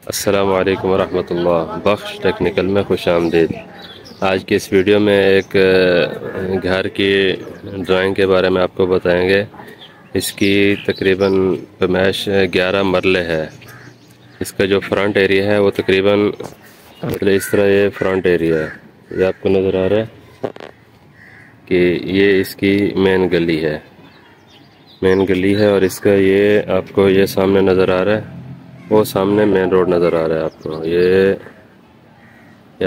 अस्सलामु अलैकुम वरहमतुल्लाह। बख्श टेक्निकल में खुश आमदीद। आज की इस वीडियो में एक घर की ड्राइंग के बारे में आपको बताएंगे। इसकी तकरीबन पैमाइश 11 मरले है। इसका जो फ्रंट एरिया है वो तकरीबन मतलब इस तरह ये फ्रंट एरिया है। ये आपको नज़र आ रहा है कि ये इसकी मेन गली है और इसका ये आपको ये सामने नज़र आ रहा है, वो सामने मेन रोड नज़र आ रहा है आपको। ये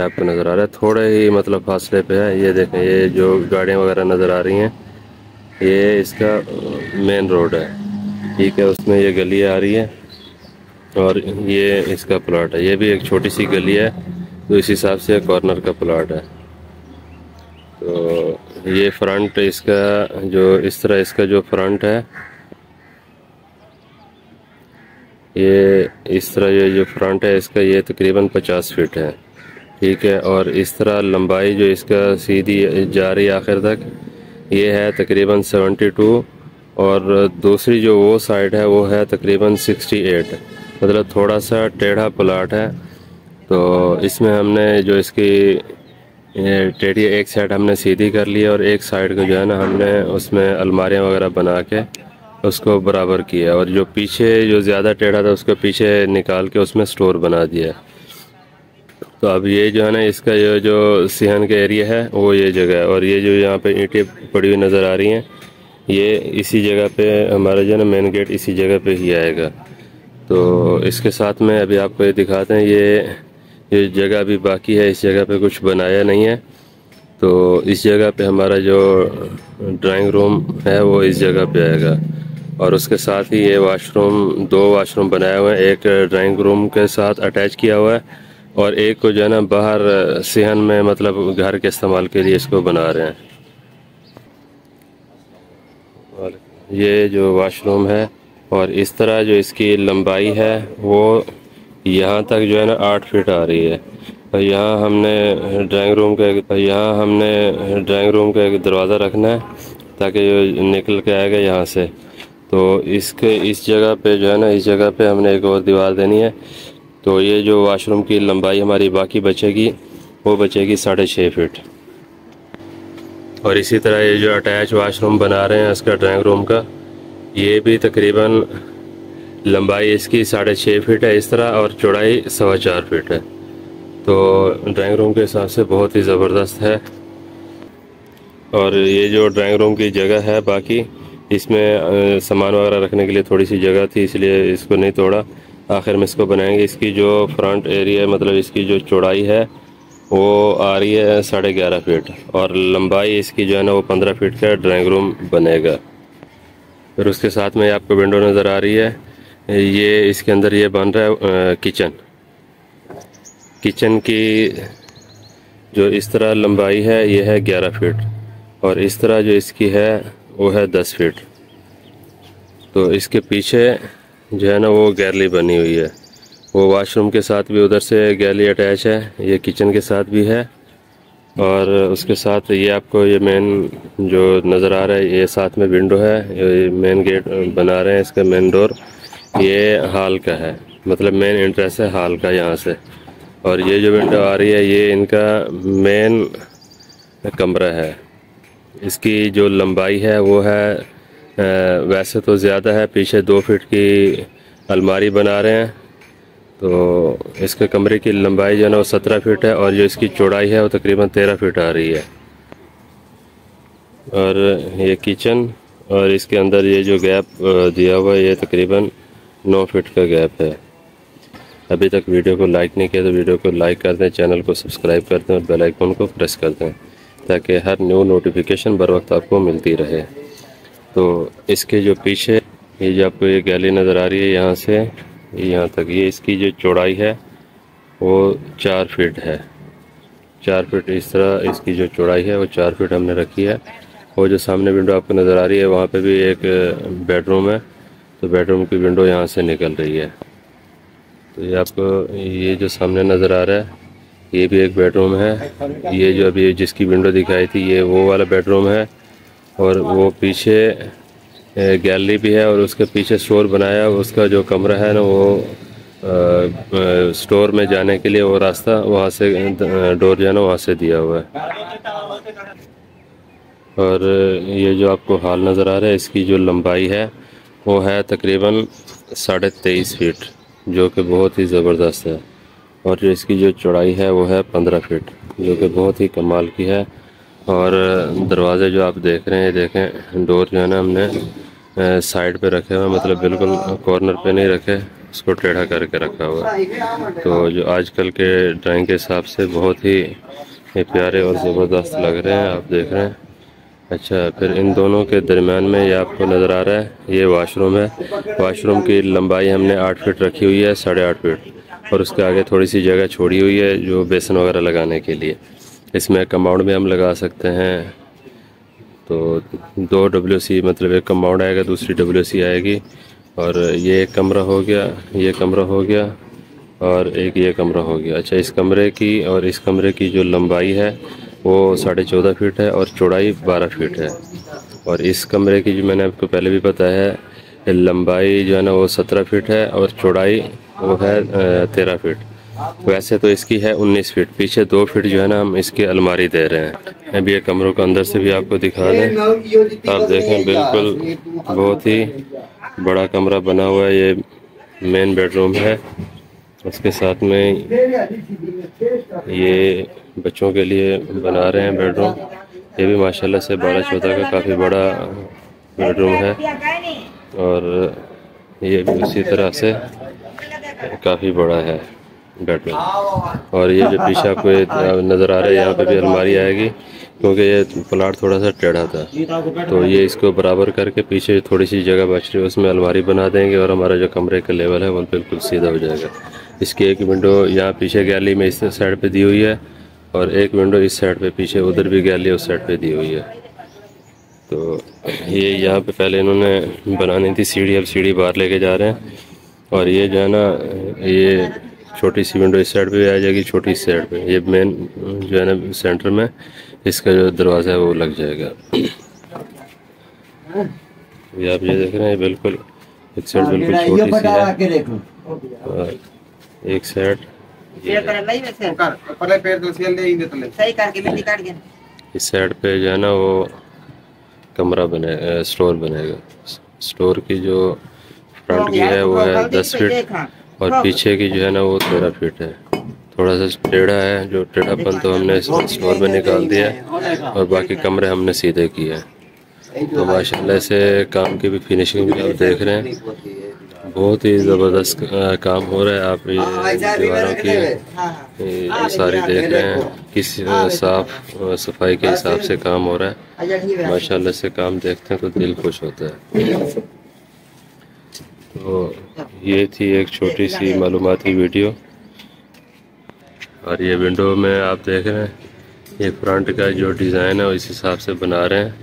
आपको नज़र आ रहा है, थोड़े ही मतलब फासले पे है। ये देखें, ये जो गाड़ियाँ वगैरह नज़र आ रही हैं ये इसका मेन रोड है, ठीक है। उसमें ये गली आ रही है और ये इसका प्लॉट है। ये भी एक छोटी सी गली है तो इस हिसाब से कॉर्नर का प्लॉट है। तो ये फ्रंट इसका जो इस तरह इसका जो फ्रंट है, ये इस तरह ये जो फ्रंट है इसका ये तकरीबन 50 फीट है, ठीक है। और इस तरह लंबाई जो इसका सीधी जा रही है आखिर तक, ये है तकरीबन 72। और दूसरी जो वो साइड है वो है तकरीबन 68, मतलब थोड़ा सा टेढ़ा प्लॉट है। तो इसमें हमने जो इसकी टेढ़ी एक साइड हमने सीधी कर ली और एक साइड को जो है ना हमने उसमें अलमारियाँ वगैरह बना के उसको बराबर किया, और जो पीछे जो ज़्यादा टेढ़ा था उसको पीछे निकाल के उसमें स्टोर बना दिया। तो अब ये जो है ना इसका ये जो सिहन का एरिया है वो ये जगह है, और ये जो यहाँ पे ईंटें पड़ी हुई नज़र आ रही हैं ये इसी जगह पे हमारा जो है ना मेन गेट इसी जगह पे ही आएगा। तो इसके साथ में अभी आपको ये दिखाते हैं, ये जगह अभी बाकी है, इस जगह पे कुछ बनाया नहीं है। तो इस जगह पे हमारा जो ड्राइंग रूम है वो इस जगह पे आएगा, और उसके साथ ही ये वाशरूम, 2 वाशरूम बनाए हुए हैं। एक ड्राइंग रूम के साथ अटैच किया हुआ है और एक को जो है ना बाहर सिहन में मतलब घर के इस्तेमाल के लिए इसको बना रहे हैं। और ये जो वाशरूम है, और इस तरह जो इसकी लंबाई है वो यहाँ तक जो है ना 8 फीट आ रही है। और यहाँ हमने ड्राइंग रूम का एक दरवाज़ा रखना है ताकि ये निकल के आएगा यहाँ से। तो इस जगह पे जो है ना, इस जगह पे हमने एक और दीवार देनी है। तो ये जो वाशरूम की लंबाई हमारी बाकी बचेगी वो बचेगी 6.5 फीट। और इसी तरह ये जो अटैच वाशरूम बना रहे हैं इसका ड्राइंग रूम का, ये भी तकरीबन लंबाई इसकी 6.5 फीट है इस तरह, और चौड़ाई 4.25 फीट है। तो ड्राइंग रूम के हिसाब से बहुत ही ज़बरदस्त है। और ये जो ड्राइंग रूम की जगह है बाकी इसमें सामान वगैरह रखने के लिए थोड़ी सी जगह थी, इसलिए इसको नहीं तोड़ा, आखिर में इसको बनाएंगे। इसकी जो फ्रंट एरिया मतलब इसकी जो चौड़ाई है वो आ रही है 11.5 फीट, और लंबाई इसकी जो है ना वो 15 फीट का ड्राइंग रूम बनेगा। फिर उसके साथ में आपको विंडो नज़र आ रही है, ये इसके अंदर ये बन रहा है किचन की जो इस तरह लंबाई है ये है 11 फीट, और इस तरह जो इसकी है वो है 10 फीट। तो इसके पीछे जो है ना वो गैलरी बनी हुई है, वो वाशरूम के साथ भी उधर से गैलरी अटैच है, ये किचन के साथ भी है। और उसके साथ ये आपको ये मेन जो नज़र आ रहा है ये साथ में विंडो है, ये मेन गेट बना रहे हैं, इसका मेन डोर ये हॉल का है, मतलब मेन एंट्रेंस है हॉल का यहाँ से। और ये जो विंडो आ रही है ये इनका मेन कमरा है। इसकी जो लंबाई है वो है वैसे तो ज़्यादा है, पीछे 2 फीट की अलमारी बना रहे हैं। तो इसके कमरे की लंबाई जो है ना वो 17 फीट है, और जो इसकी चौड़ाई है वो तकरीबन 13 फीट आ रही है। और ये किचन, और इसके अंदर ये जो गैप दिया हुआ है ये तकरीबन 9 फीट का गैप है। अभी तक वीडियो को लाइक नहीं किया तो वीडियो को लाइक कर दें, चैनल को सब्सक्राइब कर दें और बेल आइकन को प्रेस कर दें ताकि हर न्यू नोटिफिकेशन बर वक्त आपको मिलती रहे। तो इसके जो पीछे ये जो आपको ये गैलरी नज़र आ रही है यहाँ से यहाँ तक, ये इसकी जो चौड़ाई है वो 4 फीट है। 4 फीट इस तरह इसकी जो चौड़ाई है वो 4 फीट हमने रखी है। वो जो सामने विंडो आपको नज़र आ रही है वहाँ पे भी एक बेडरूम है, तो बेडरूम की विंडो यहाँ से निकल रही है। तो ये आपको ये जो सामने नज़र आ रहा है ये भी एक बेडरूम है। ये जो अभी जिसकी विंडो दिखाई थी ये वो वाला बेडरूम है, और वो पीछे गैलरी भी है, और उसके पीछे स्टोर बनाया उसका जो कमरा है ना वो स्टोर में जाने के लिए वो रास्ता वहाँ से डोर जो है ना वहाँ से दिया हुआ है। और ये जो आपको हॉल नज़र आ रहा है इसकी जो लंबाई है वो है तकरीबन 23.5 फीट, जो कि बहुत ही ज़बरदस्त है। और जो इसकी जो चौड़ाई है वो है 15 फीट, जो कि बहुत ही कमाल की है। और दरवाज़े जो आप देख रहे हैं, देखें डोर जो है ना हमने साइड पे रखे हुए, मतलब बिल्कुल कॉर्नर पे नहीं रखे, उसको टेढ़ा करके रखा हुआ है। तो जो आजकल के ड्राइंग के हिसाब से बहुत ही प्यारे और ज़बरदस्त लग रहे हैं, आप देख रहे हैं। अच्छा, फिर इन दोनों के दरमियान में ये आपको नज़र आ रहा है ये वाशरूम है। वाशरूम की लंबाई हमने 8 फीट रखी हुई है, 8.5 फीट, और उसके आगे थोड़ी सी जगह छोड़ी हुई है जो बेसन वगैरह लगाने के लिए। इसमें कंपाउंड भी हम लगा सकते हैं। तो 2 WC, मतलब एक कंपाउंड आएगा, दूसरी WC आएगी। और ये एक कमरा हो गया, ये कमरा हो गया, और एक ये कमरा हो गया। अच्छा, इस कमरे की और इस कमरे की जो लंबाई है वो 14.5 फीट है और चौड़ाई 12 फीट है। और इस कमरे की जो मैंने आपको पहले भी बताया है, लंबाई जो है ना वो 17 फीट है और चौड़ाई वो है 13 फीट। वैसे तो इसकी है 19 फीट। पीछे 2 फीट जो है ना हम इसकी अलमारी दे रहे हैं। अभी ये कमरों को अंदर से भी आपको दिखा दें। आप देखें, बिल्कुल बहुत ही बड़ा कमरा बना हुआ है। ये मेन बेडरूम है, उसके साथ में ये बच्चों के लिए बना रहे हैं बेडरूम। ये भी माशाल्लाह से 12-14 का काफ़ी बड़ा बेडरूम है। और ये भी उसी तरह से काफ़ी बड़ा है बेडरूम। और ये जो पीछे आपको नज़र आ रहा है, यहाँ पे भी अलमारी आएगी, क्योंकि ये प्लाट थोड़ा सा टेढ़ा था, तो ये इसको बराबर करके पीछे थोड़ी सी जगह बच रही है, उसमें अलमारी बना देंगे और हमारा जो कमरे का लेवल है वो बिल्कुल सीधा हो जाएगा। इसकी एक विंडो यहाँ पीछे गैलरी में इस साइड पे दी हुई है, और एक विंडो इस साइड पे पीछे, उधर भी गैलरी उस साइड पे दी हुई है। तो ये यहाँ पे पहले इन्होंने बनानी थी सीढ़ी, अब सीढ़ी बाहर लेके जा रहे हैं। और ये जो है ना, ये छोटी सी विंडो इस साइड पे आ जाएगी, छोटी इस साइड पे। ये मेन जो है ना सेंटर में इसका जो दरवाज़ा है वो लग जाएगा। ये आप ये देख रहे हैं, बिल्कुल एक साइड बिल्कुल छोटी सी है, और एक साइड इस साइड पे जो है ना वो कमरा बनेगा, स्टोर बनेगा। स्टोर की जो फ्रंट की है वो है 10 फीट, और पीछे की जो है ना वो 13 फीट है। थोड़ा सा टेढ़ा है, जो टेढ़ापन तो हमने स्टोर में निकाल दिया है, और बाकी कमरे हमने सीधे किए हैं। तो माशाल्लाह से काम की भी फिनिशिंग भी आप देख रहे हैं, बहुत ही ज़बरदस्त काम हो रहा है। आप ये दीवारों की सारी देख रहे हैं, किस साफ सफाई के हिसाब से काम हो रहा है। माशाल्लाह से काम देखते हैं तो दिल खुश होता है। तो ये थी एक छोटी सी मालूमाती वीडियो। और ये विंडो में आप देख रहे हैं, ये फ्रंट का जो डिज़ाइन है इस हिसाब से बना रहे हैं।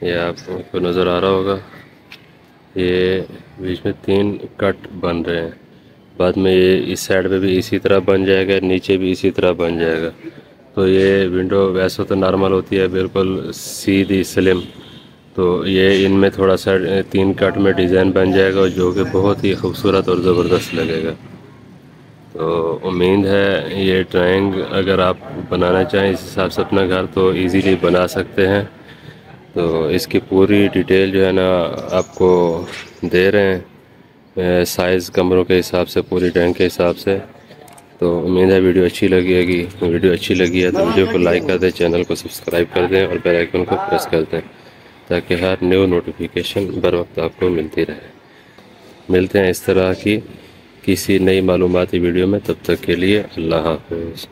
ये आपको नज़र आ रहा होगा, ये बीच में 3 कट बन रहे हैं। बाद में ये इस साइड पे भी इसी तरह बन जाएगा, नीचे भी इसी तरह बन जाएगा। तो ये विंडो वैसे तो नॉर्मल होती है, बिल्कुल सीधी स्लिम। तो ये इनमें थोड़ा सा 3 कट में डिज़ाइन बन जाएगा, जो कि बहुत ही खूबसूरत और ज़बरदस्त लगेगा। तो उम्मीद है ये ड्राइंग अगर आप बनाना चाहें इस हिसाब से अपना घर, तो इजीली बना सकते हैं। तो इसकी पूरी डिटेल जो है ना आपको दे रहे हैं, साइज़ कमरों के हिसाब से, पूरी ड्राइंग के हिसाब से। तो उम्मीद है वीडियो अच्छी लगेगी। वीडियो अच्छी लगी है तो वीडियो को लाइक कर दें, चैनल को सब्सक्राइब कर दें और बेल आइकन को प्रेस कर दें, ताकि हर न्यू नोटिफिकेशन बर वक्त आपको मिलती रहे। मिलते हैं इस तरह की किसी नई मालूमाती वीडियो में, तब तक के लिए अल्लाह हाफ़िज़।